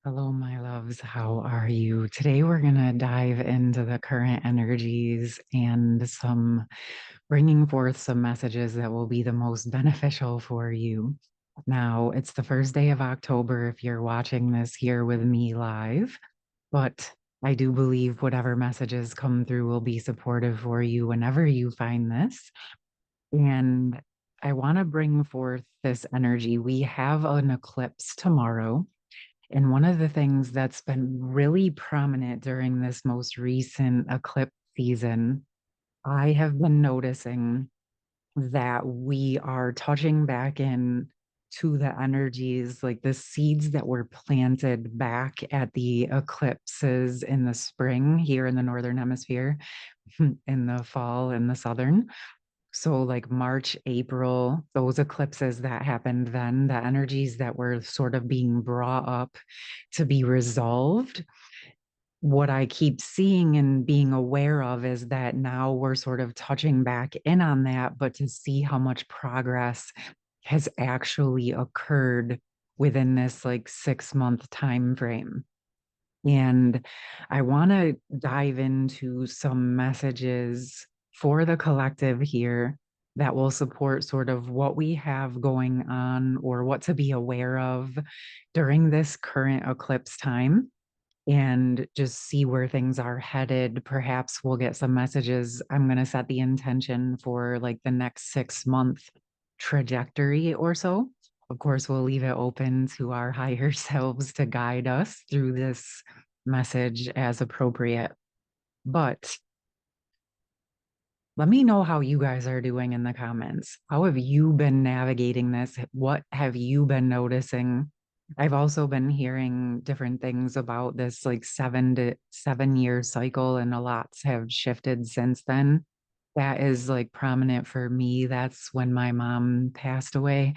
Hello, my loves. How are you? Today, we're going to dive into the current energies and bringing forth some messages that will be the most beneficial for you. Now, it's the first day of October if you're watching this here with me live, but I do believe whatever messages come through will be supportive for you whenever you find this. And I want to bring forth this energy. We have an eclipse tomorrow. And one of the things that's been really prominent during this most recent eclipse season, I have been noticing that we are touching back in to the energies, like the seeds that were planted back at the eclipses in the spring here in the northern hemisphere, in the fall in the southern. So, like March, April, those eclipses that happened then, the energies that were sort of being brought up to be resolved. What I keep seeing and being aware of is that now we're sort of touching back in on that, but to see how much progress has actually occurred within this like 6 month time frame. And I want to dive into some messages for the collective here that will support sort of what we have going on or what to be aware of during this current eclipse time and just see where things are headed. Perhaps we'll get some messages. I'm going to set the intention for like the next 6 month trajectory or so. Of course, we'll leave it open to our higher selves to guide us through this message as appropriate. But let me know how you guys are doing in the comments. How have you been navigating this? What have you been noticing? I've also been hearing different things about this like 7 to 7 year cycle, and a lot have shifted since then. That is like prominent for me. That's when my mom passed away.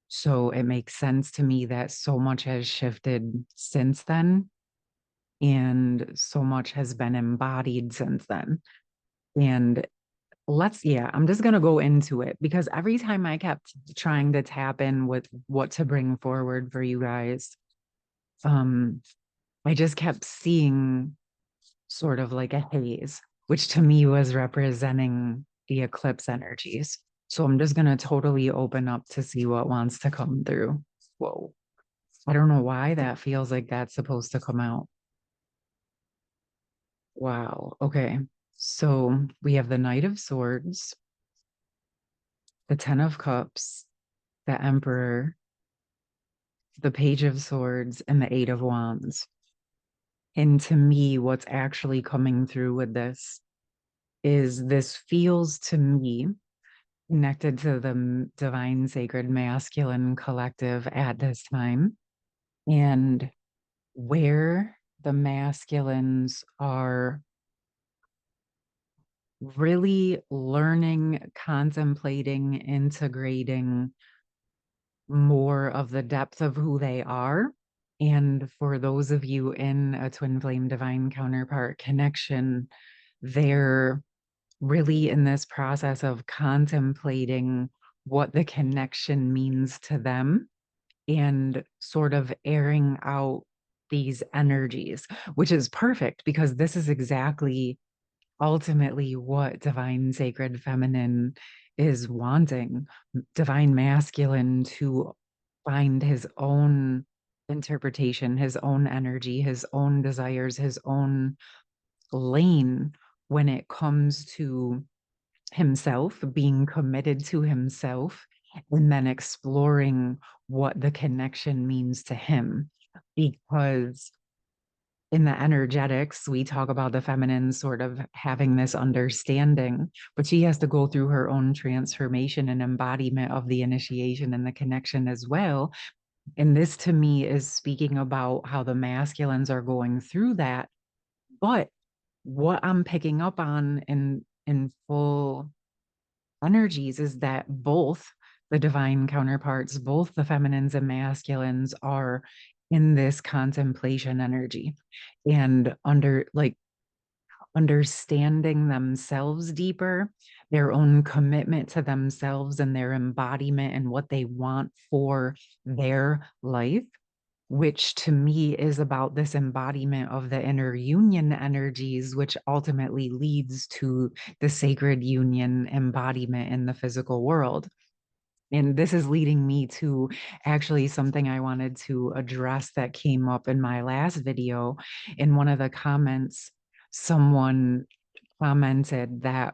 So it makes sense to me that so much has shifted since then, and so much has been embodied since then. And yeah, I'm just going to go into it because every time I kept trying to tap in with what to bring forward for you guys, um, I just kept seeing sort of like a haze, which to me was representing the eclipse energies. So I'm just going to totally open up to see what wants to come through. Whoa. I don't know why that feels like that's supposed to come out. Wow. Okay. So we have the Knight of Swords, the Ten of Cups, the Emperor, the Page of Swords, and the Eight of Wands. And to me, what's actually coming through with this is this feels to me connected to the divine sacred masculine collective at this time, and where the masculines are really learning, contemplating, integrating more of the depth of who they are. And for those of you in a twin flame divine counterpart connection, they're really in this process of contemplating what the connection means to them and sort of airing out these energies, which is perfect because this is exactly ultimately what divine sacred feminine is wanting. Divine masculine to find his own interpretation, his own energy, his own desires, his own lane when it comes to himself, being committed to himself, and then exploring what the connection means to him. Because in the energetics, we talk about the feminine sort of having this understanding, but she has to go through her own transformation and embodiment of the initiation and the connection as well. And this to me is speaking about how the masculines are going through that. But what I'm picking up on in full energies is that both the divine counterparts, both the feminines and masculines, are in this contemplation energy and understanding themselves deeper, their own commitment to themselves and their embodiment and what they want for their life. which to me is about this embodiment of the inner union energies, which ultimately leads to the sacred union embodiment in the physical world. And this is leading me to actually something I wanted to address that came up in my last video. In one of the comments, someone commented that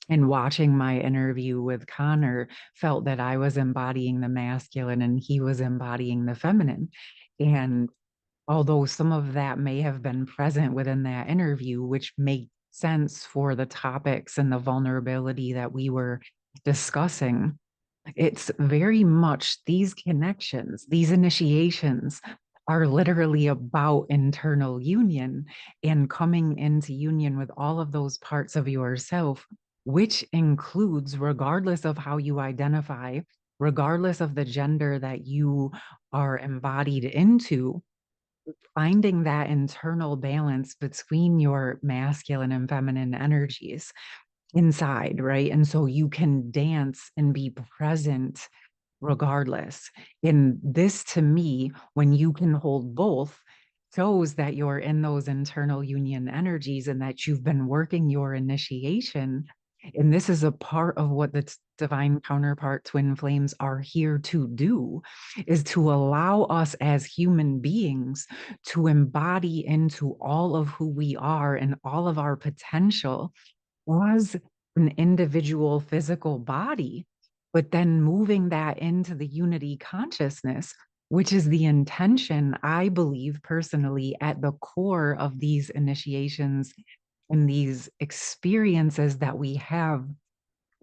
in watching my interview with Connor, felt that I was embodying the masculine and he was embodying the feminine. And although some of that may have been present within that interview, which made sense for the topics and the vulnerability that we were discussing, it's very much these connections, these initiations are literally about internal union and coming into union with all of those parts of yourself, which includes, regardless of how you identify, regardless of the gender that you are embodied into, finding that internal balance between your masculine and feminine energies inside, right? And so you can dance and be present regardless. And this to me, when you can hold both, shows that you're in those internal union energies and that you've been working your initiation. And this is a part of what the divine counterpart twin flames are here to do, is to allow us as human beings to embody into all of who we are and all of our potential as an individual physical body, but then moving that into the unity consciousness, which is the intention, I believe personally, at the core of these initiations and these experiences that we have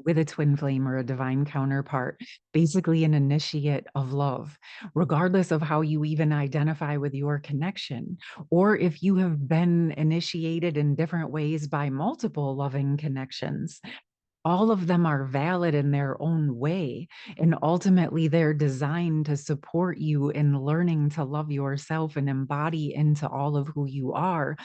with a twin flame or a divine counterpart, basically an initiate of love, regardless of how you even identify with your connection, or if you have been initiated in different ways by multiple loving connections. All of them are valid in their own way. And ultimately, they're designed to support you in learning to love yourself and embody into all of who you are.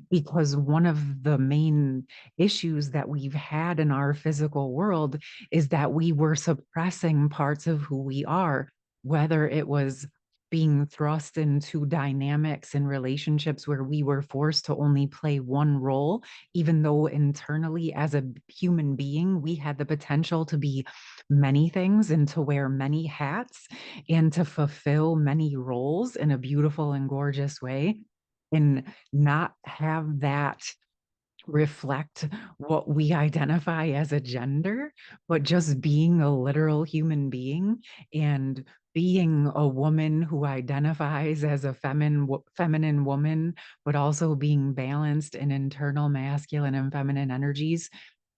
Because one of the main issues that we've had in our physical world is that we were suppressing parts of who we are, whether it was being thrust into dynamics and relationships where we were forced to only play one role, even though internally as a human being, we had the potential to be many things and to wear many hats and to fulfill many roles in a beautiful and gorgeous way, and not have that reflect what we identify as a gender, but just being a literal human being and being a woman who identifies as a feminine woman, but also being balanced in internal masculine and feminine energies,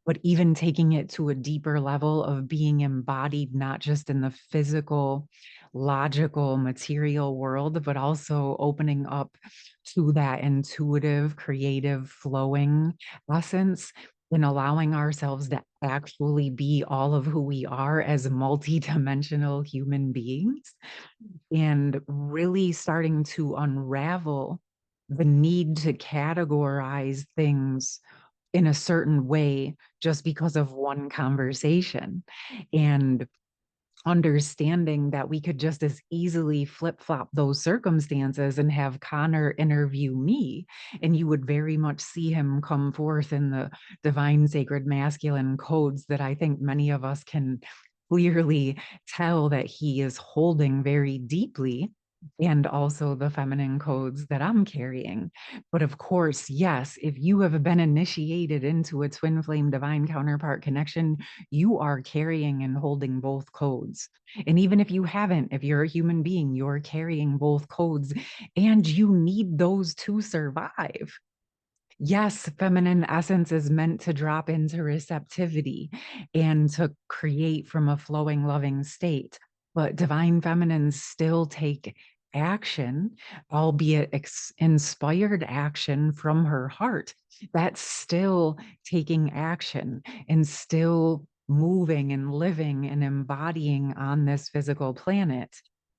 but even taking it to a deeper level of being embodied, not just in the physical, logical, material world, but also opening up to that intuitive, creative, flowing essence and allowing ourselves to actually be all of who we are as multidimensional human beings, and really starting to unravel the need to categorize things in a certain way just because of one conversation, and understanding that we could just as easily flip-flop those circumstances and have Connor interview me, and you would very much see him come forth in the divine sacred masculine codes that I think many of us can clearly tell that he is holding very deeply, and also the feminine codes that I'm carrying. But of course, yes, if you have been initiated into a twin flame divine counterpart connection, you are carrying and holding both codes. And even if you haven't, if you're a human being, you're carrying both codes, and you need those to survive. Yes, feminine essence is meant to drop into receptivity and to create from a flowing, loving state. But divine feminines still take action, albeit inspired action from her heart. That's still taking action and still moving and living and embodying on this physical planet.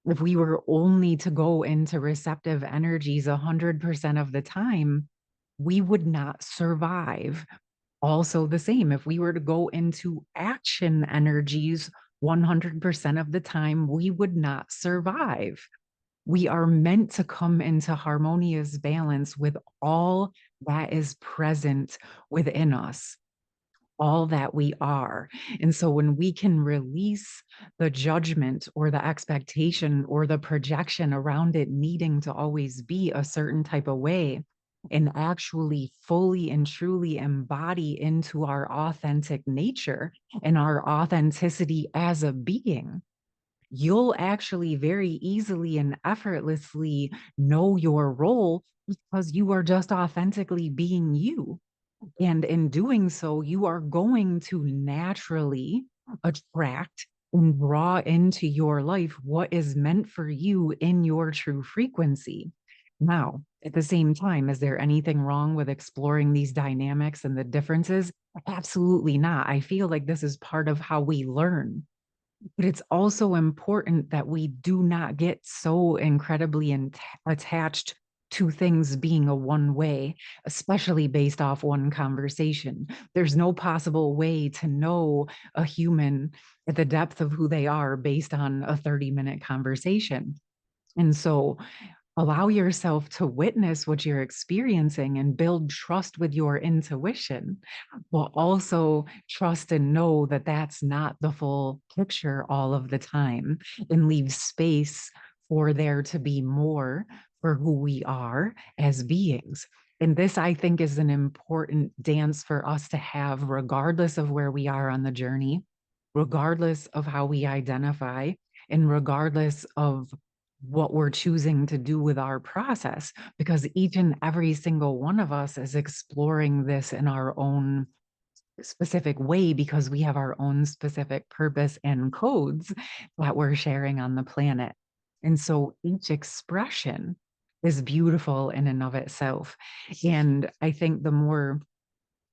If we were only to go into receptive energies 100% of the time, we would not survive. Also, the same, if we were to go into action energies 100% of the time, we would not survive. We are meant to come into harmonious balance with all that is present within us, all that we are. And so when we can release the judgment or the expectation or the projection around it needing to always be a certain type of way, and actually fully and truly embody into our authentic nature and our authenticity as a being, you'll actually very easily and effortlessly know your role because you are just authentically being you. And in doing so, you are going to naturally attract and draw into your life what is meant for you in your true frequency. Now, at the same time, is there anything wrong with exploring these dynamics and the differences? Absolutely not. I feel like this is part of how we learn. But it's also important that we do not get so incredibly attached to things being a one way, especially based off one conversation. There's no possible way to know a human at the depth of who they are based on a 30-minute conversation. And so allow yourself to witness what you're experiencing and build trust with your intuition, but also trust and know that that's not the full picture all of the time, and leave space for there to be more for who we are as beings. And this, I think, is an important dance for us to have, regardless of where we are on the journey, regardless of how we identify, and regardless of what we're choosing to do with our process, because each and every single one of us is exploring this in our own specific way because we have our own specific purpose and codes that we're sharing on the planet. And so each expression is beautiful in and of itself. And I think the more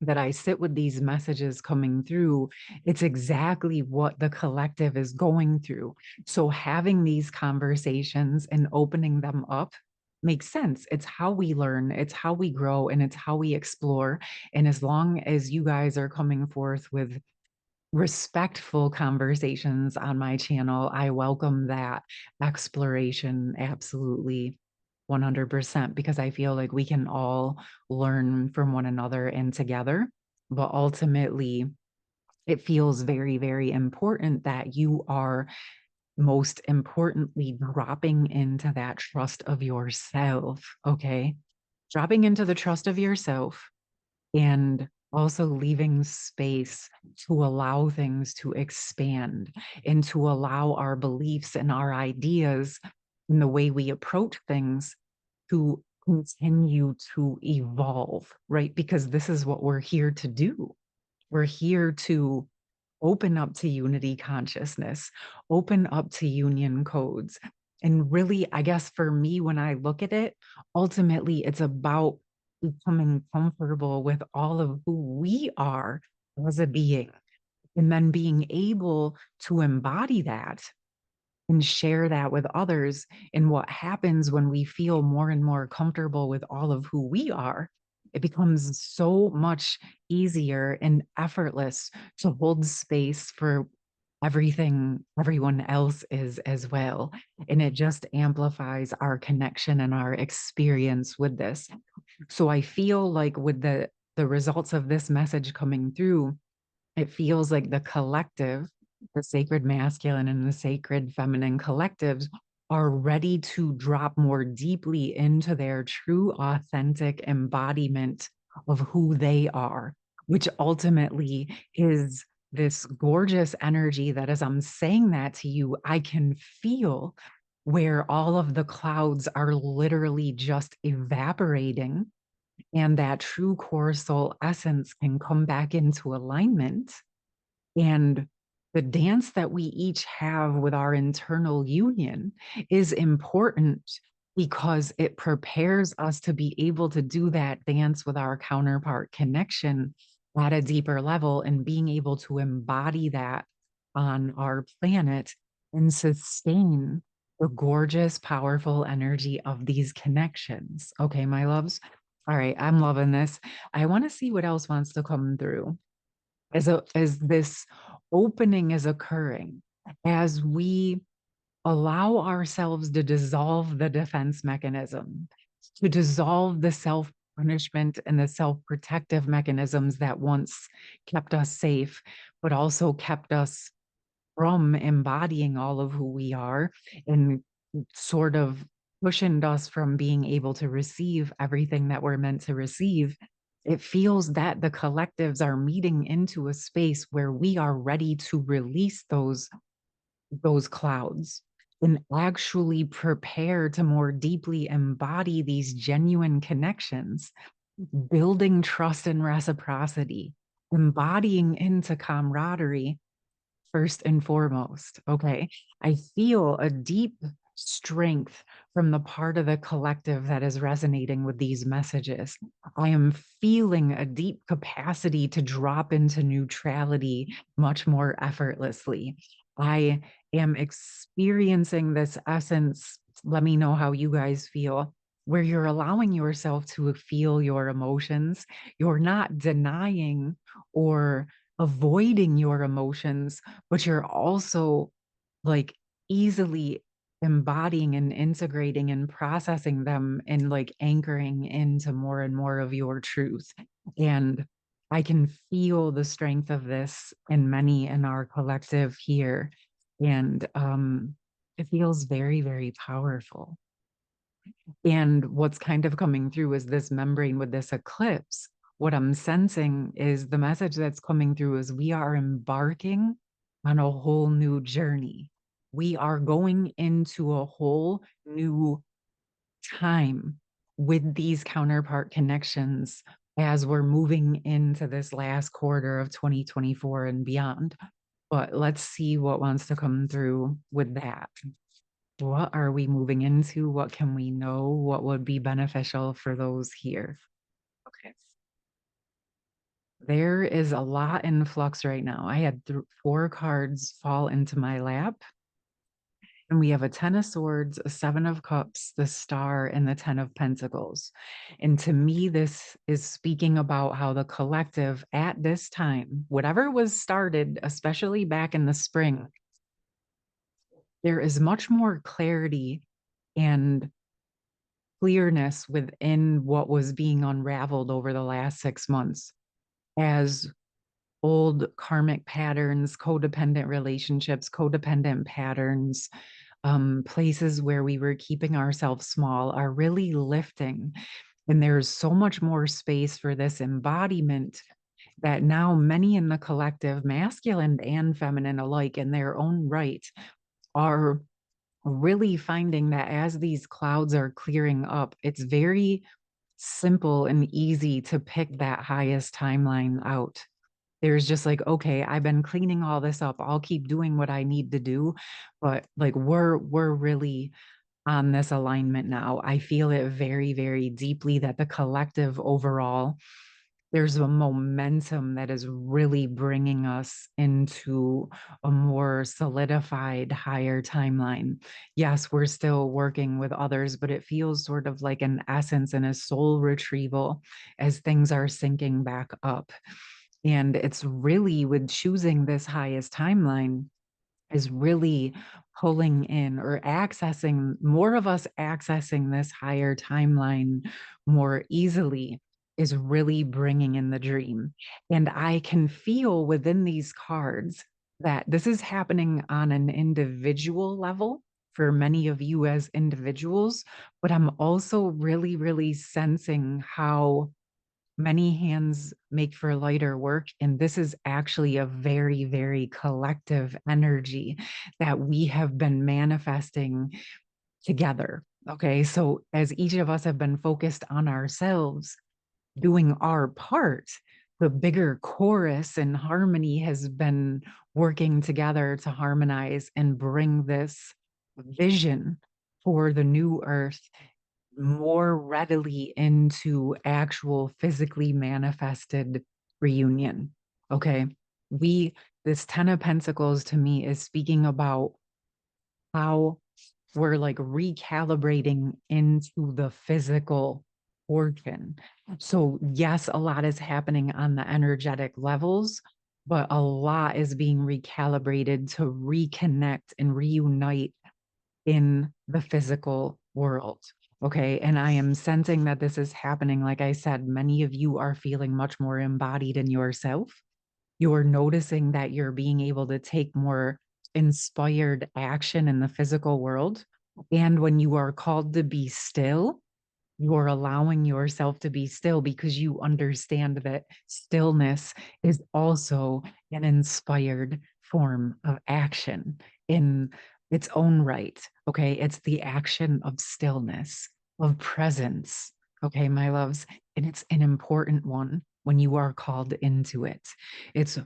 that I sit with these messages coming through, it's exactly what the collective is going through. So having these conversations and opening them up makes sense. It's how we learn, it's how we grow, and it's how we explore. And as long as you guys are coming forth with respectful conversations on my channel, I welcome that exploration absolutely 100%, because I feel like we can all learn from one another and together. But ultimately, it feels very, very important that you are most importantly dropping into that trust of yourself. Okay. Dropping into the trust of yourself and also leaving space to allow things to expand and to allow our beliefs and our ideas and the way we approach things to continue to evolve, right? Because this is what we're here to do. We're here to open up to unity consciousness, open up to union codes. And really, I guess for me, when I look at it, ultimately it's about becoming comfortable with all of who we are as a being, and then being able to embody that and share that with others. And what happens when we feel more and more comfortable with all of who we are, it becomes so much easier and effortless to hold space for everything everyone else is as well. And it just amplifies our connection and our experience with this. So I feel like with the results of this message coming through, it feels like the collective, the sacred masculine and the sacred feminine collectives, are ready to drop more deeply into their true, authentic embodiment of who they are, which ultimately is this gorgeous energy that, as I'm saying that to you, I can feel where all of the clouds are literally just evaporating, and that true core soul essence can come back into alignment. And the dance that we each have with our internal union is important because it prepares us to be able to do that dance with our counterpart connection at a deeper level, and being able to embody that on our planet and sustain the gorgeous, powerful energy of these connections. Okay, my loves. All right, I'm loving this. I want to see what else wants to come through as this opening is occurring, as we allow ourselves to dissolve the defense mechanism, to dissolve the self punishment and the self protective mechanisms that once kept us safe, but also kept us from embodying all of who we are and sort of cushioned us from being able to receive everything that we're meant to receive. It feels that the collectives are meeting into a space where we are ready to release those clouds and actually prepare to more deeply embody these genuine connections, building trust and reciprocity, embodying into camaraderie first and foremost. Okay. I feel a deep strength from the part of the collective that is resonating with these messages. I am feeling a deep capacity to drop into neutrality much more effortlessly. I am experiencing this essence. Let me know how you guys feel, where you're allowing yourself to feel your emotions. You're not denying or avoiding your emotions, but you're also like easily embodying and integrating and processing them and like anchoring into more and more of your truth. And I can feel the strength of this in many in our collective here. And it feels very, very powerful. And what's kind of coming through is this membrane with this eclipse. What I'm sensing is the message that's coming through is we are embarking on a whole new journey. We are going into a whole new time with these counterpart connections as we're moving into this last quarter of 2024 and beyond. But let's see what wants to come through with that. What are we moving into? What can we know? What would be beneficial for those here? Okay. There is a lot in flux right now. I had four cards fall into my lap, and we have a 10 of swords, a 7 of cups, the star, and the 10 of pentacles. And to me, this is speaking about how the collective at this time, whatever was started, especially back in the spring, there is much more clarity and clearness within what was being unraveled over the last 6 months as old karmic patterns, codependent relationships, codependent patterns, places where we were keeping ourselves small are really lifting. And there's so much more space for this embodiment that now many in the collective, masculine and feminine alike, in their own right, are really finding that as these clouds are clearing up, it's very simple and easy to pick that highest timeline out. There's just like, okay, I've been cleaning all this up. I'll keep doing what I need to do, but like we're really on this alignment now. I feel it very, very deeply that the collective overall, there's a momentum that is really bringing us into a more solidified, higher timeline. Yes, we're still working with others, but it feels sort of like an essence and a soul retrieval as things are syncing back up. And it's really with choosing this highest timeline is really pulling in or accessing more of us accessing this higher timeline more easily is really bringing in the dream. And I can feel within these cards that this is happening on an individual level for many of you as individuals, but I'm also really, really sensing how many hands make for lighter work. And this is actually a very, very collective energy that we have been manifesting together. Okay. So as each of us have been focused on ourselves, doing our part, the bigger chorus and harmony has been working together to harmonize and bring this vision for the new earth more readily into actual physically manifested reunion. Okay. This 10 of Pentacles to me is speaking about how we're like recalibrating into the physical portion. So, yes, a lot is happening on the energetic levels, but a lot is being recalibrated to reconnect and reunite in the physical world. Okay. And I am sensing that this is happening. Like I said, many of you are feeling much more embodied in yourself. You're noticing that you're being able to take more inspired action in the physical world. And when you are called to be still, you're allowing yourself to be still because you understand that stillness is also an inspired form of action in its own right. Okay. It's the action of stillness, of presence. Okay, my loves. And it's an important one when you are called into it. It's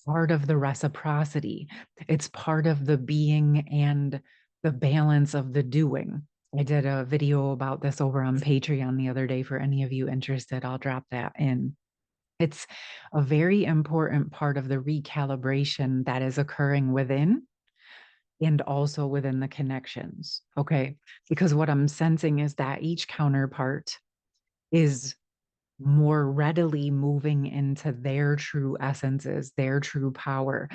part of the reciprocity, it's part of the being and the balance of the doing. I did a video about this over on Patreon the other day for any of you interested. I'll drop that in. It's a very important part of the recalibration that is occurring within and also within the connections. Okay. Because what I'm sensing is that each counterpart is more readily moving into their true essences, their true power,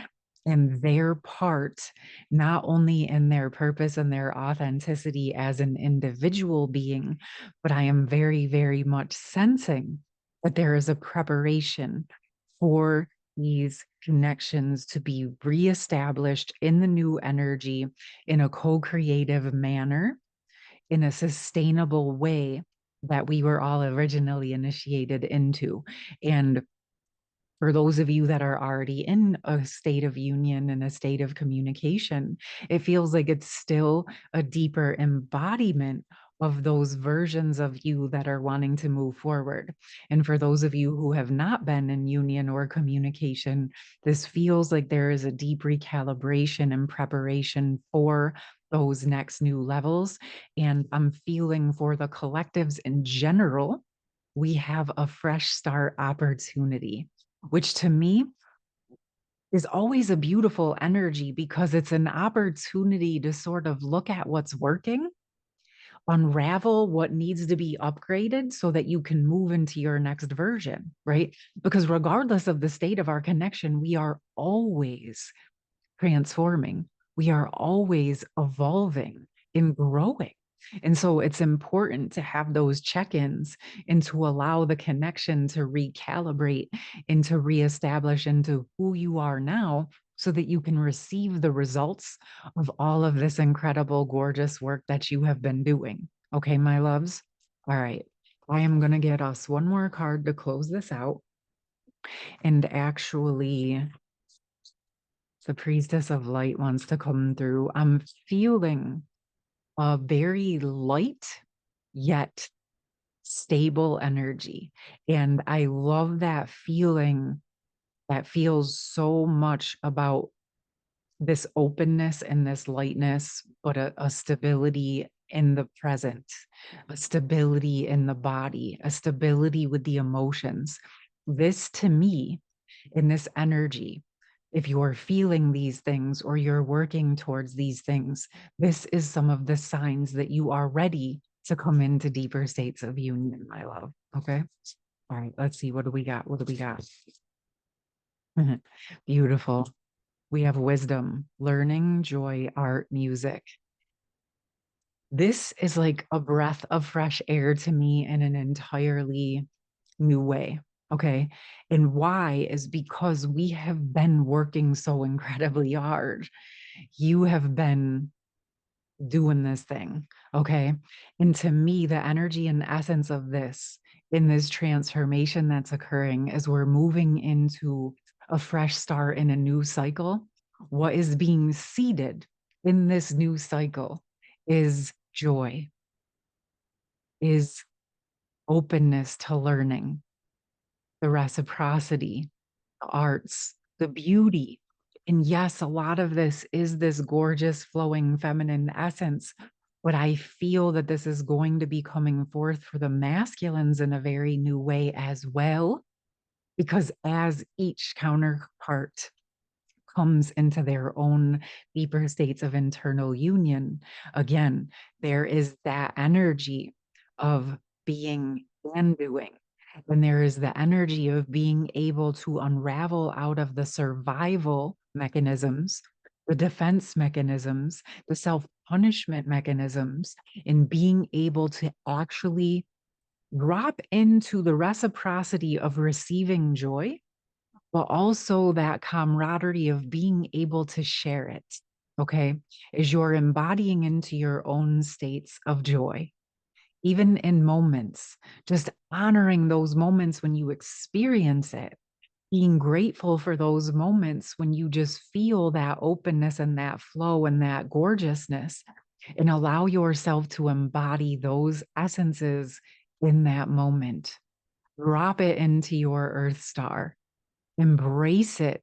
and their part, not only in their purpose and their authenticity as an individual being, but I am very, very much sensing that there is a preparation for these connections to be reestablished in the new energy in a co-creative manner, in a sustainable way that we were all originally initiated into. And for those of you that are already in a state of union and a state of communication, it feels like it's still a deeper embodiment of those versions of you that are wanting to move forward. And for those of you who have not been in union or communication, this feels like there is a deep recalibration and preparation for those next new levels. And I'm feeling for the collectives in general, we have a fresh start opportunity, which to me is always a beautiful energy because it's an opportunity to sort of look at what's working, unravel what needs to be upgraded so that you can move into your next version, right? Because regardless of the state of our connection, we are always transforming. We are always evolving and growing. And so it's important to have those check ins and to allow the connection to recalibrate and to reestablish into who you are now so that you can receive the results of all of this incredible, gorgeous work that you have been doing. Okay, my loves? All right. I am going to get us one more card to close this out. And actually, the priestess of light wants to come through. I'm feeling a very light yet stable energy. And I love that feeling that feels so much about this openness and this lightness, but a stability in the present, a stability in the body, a stability with the emotions. This to me, in this energy, if you're feeling these things or you're working towards these things, this is some of the signs that you are ready to come into deeper states of union, my love. Okay. All right. Let's see. What do we got? What do we got? Beautiful. We have wisdom, learning, joy, art, music. This is like a breath of fresh air to me in an entirely new way. Okay. And why is because we have been working so incredibly hard. You have been doing this thing. Okay. And to me, the energy and essence of this in this transformation that's occurring as we're moving into a fresh start in a new cycle, what is being seeded in this new cycle is joy, is openness to learning, the reciprocity, the arts, the beauty. And yes, a lot of this is this gorgeous, flowing feminine essence, but I feel that this is going to be coming forth for the masculines in a very new way as well, because as each counterpart comes into their own deeper states of internal union, again, there is that energy of being and doing. And there is the energy of being able to unravel out of the survival mechanisms, the defense mechanisms, the self punishment mechanisms in being able to actually drop into the reciprocity of receiving joy, but also that camaraderie of being able to share it. Okay. Is you're embodying into your own states of joy, even in moments, just honoring those moments when you experience it, being grateful for those moments when you just feel that openness and that flow and that gorgeousness, and allow yourself to embody those essences in that moment. Drop it into your earth star, embrace it,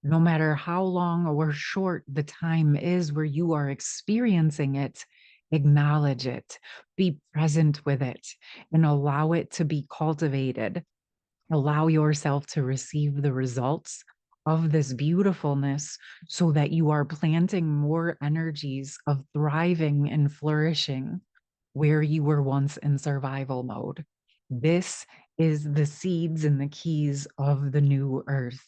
no matter how long or short the time is where you are experiencing it. Acknowledge it, be present with it, and allow it to be cultivated. Allow yourself to receive the results of this beautifulness so that you are planting more energies of thriving and flourishing where you were once in survival mode. This is the seeds and the keys of the new earth: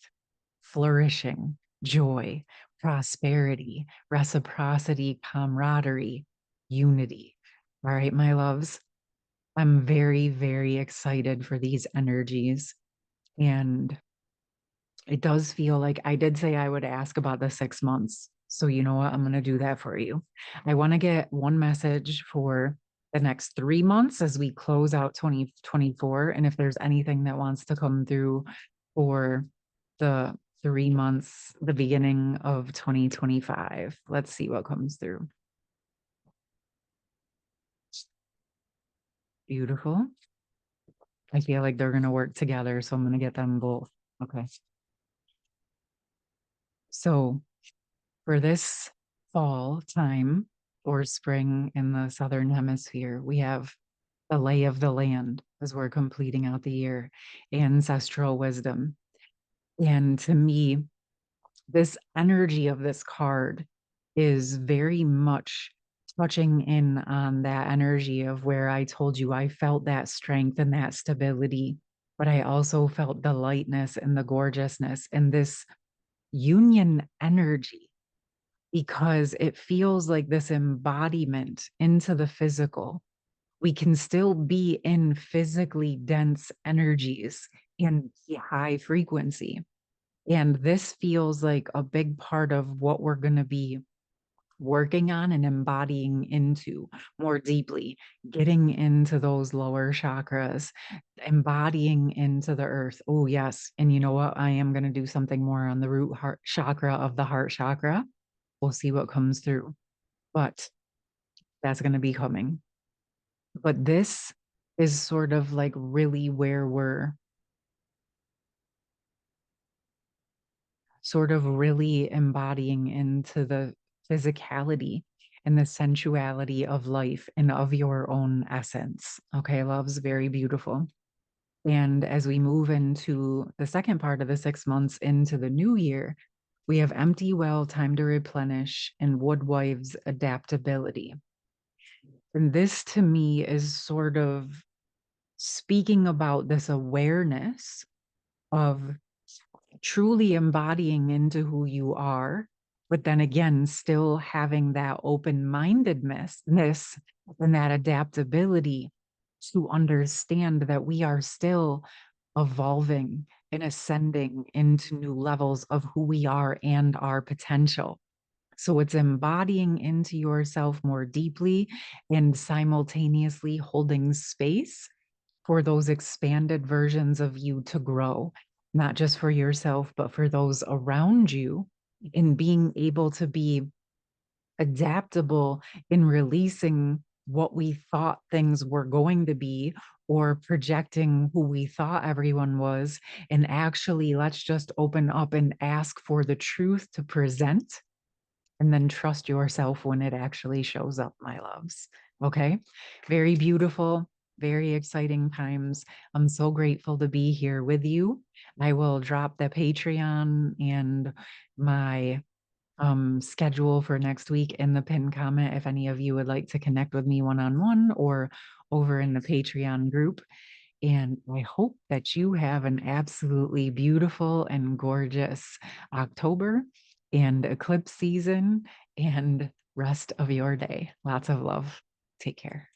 flourishing, joy, prosperity, reciprocity, camaraderie, unity. All right, my loves, I'm very, very excited for these energies. And it does feel like I did say I would ask about the 6 months. So, you know what? I'm going to do that for you. I want to get one message for the next 3 months as we close out 2024. And if there's anything that wants to come through for the 3 months, the beginning of 2025, let's see what comes through. Beautiful. I feel like they're going to work together. So I'm going to get them both. Okay. So for this fall time or spring in the Southern Hemisphere, we have the lay of the land as we're completing out the year, ancestral wisdom. And to me, this energy of this card is very much touching in on that energy of where I told you I felt that strength and that stability, but I also felt the lightness and the gorgeousness and this union energy, because it feels like this embodiment into the physical. We can still be in physically dense energies and high frequency. And this feels like a big part of what we're going to be working on and embodying into more deeply, getting into those lower chakras, embodying into the earth. Oh, yes. And you know what? I am going to do something more on the root heart chakra of the heart chakra. We'll see what comes through, but that's going to be coming. But this is sort of like really where we're sort of really embodying into the physicality and the sensuality of life and of your own essence. Okay, love's very beautiful. And as we move into the second part of the 6 months into the new year, we have empty well, time to replenish, and woodwife's adaptability. And this to me is sort of speaking about this awareness of truly embodying into who you are, but then again, still having that open mindedness and that adaptability to understand that we are still evolving and ascending into new levels of who we are and our potential. So it's embodying into yourself more deeply and simultaneously holding space for those expanded versions of you to grow, not just for yourself, but for those around you, in being able to be adaptable in releasing what we thought things were going to be, or projecting who we thought everyone was. And actually, let's just open up and ask for the truth to present, and then trust yourself when it actually shows up, my loves. Okay. Very beautiful, very exciting times. I'm so grateful to be here with you. I will drop the Patreon and my schedule for next week in the pinned comment if any of you would like to connect with me one-on-one or over in the Patreon group. And I hope that you have an absolutely beautiful and gorgeous October and eclipse season. And rest of your day. Lots of love. Take care.